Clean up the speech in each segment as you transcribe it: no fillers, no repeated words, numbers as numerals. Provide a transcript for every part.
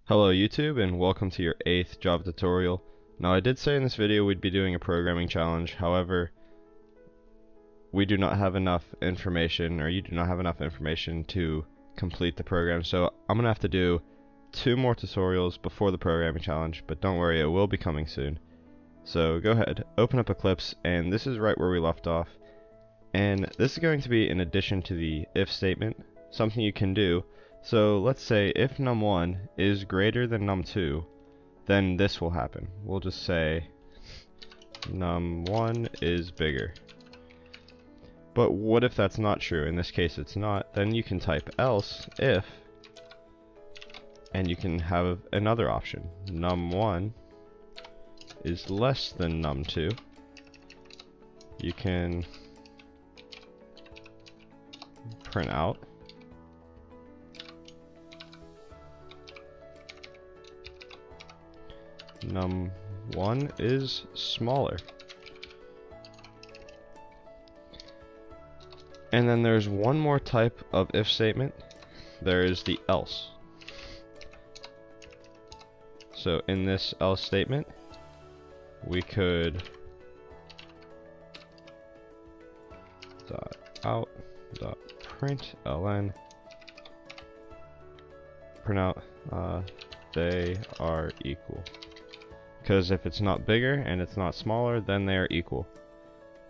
Hello YouTube, and welcome to your 8th Java tutorial. Now, I did say in this video we'd be doing a programming challenge. However, we do not have enough information, or you do not have enough information to complete the program, so I'm gonna have to do 2 more tutorials before the programming challenge, but don't worry, it will be coming soon. So go ahead, open up Eclipse, and this is right where we left off. And this is going to be in addition to the if statement, something you can do. So let's say if num1 is greater than num2, then this will happen. We'll just say num1 is bigger. But what if that's not true? In this case it's not. Then you can type else if, and you can have another option. Num1 is less than num2. You can print out num1 is smaller. And then there's one more type of if statement. There is the else. So in this else statement, we could out println print out they are equal. Because if it's not bigger and it's not smaller, then they are equal.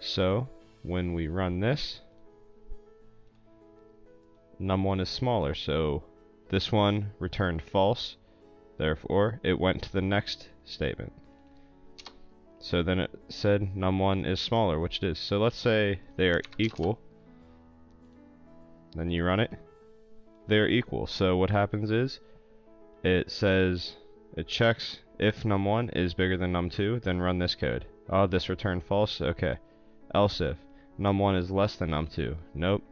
So when we run this, num1 is smaller, so this one returned false, therefore it went to the next statement. So then it said num1 is smaller, which it is. So let's say they are equal, then you run it, they are equal. So what happens is it says, it checks if num1 is bigger than num2, then run this code. Oh, this returned false, okay. Else if num1 is less than num2, nope.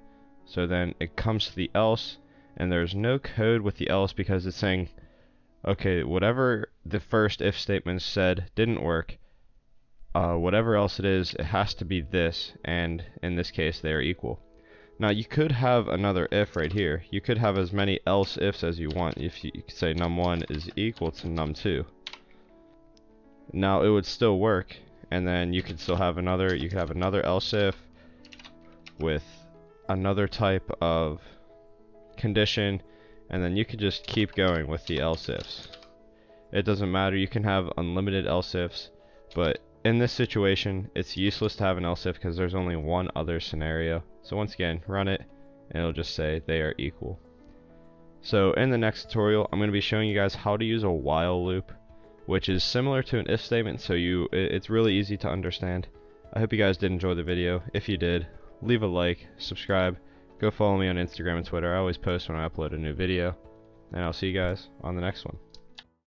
So then it comes to the else, and there's no code with the else because it's saying, okay, whatever the first if statement said didn't work, whatever else it is, it has to be this, and in this case they are equal. Now you could have another if right here. You could have as many else ifs as you want. If you could say num1 is equal to num2. Now it would still work, and then you could still have another, you could have another else if with another type of condition, and then you could just keep going with the else ifs. It doesn't matter, you can have unlimited else ifs, but in this situation it's useless to have an else if because there's only one other scenario. So once again, run it and it'll just say they are equal. So in the next tutorial I'm going to be showing you guys how to use a while loop, which is similar to an if statement, so it's really easy to understand. I hope you guys did enjoy the video. If you did, leave a like, subscribe, go follow me on Instagram and Twitter. I always post when I upload a new video, and I'll see you guys on the next one.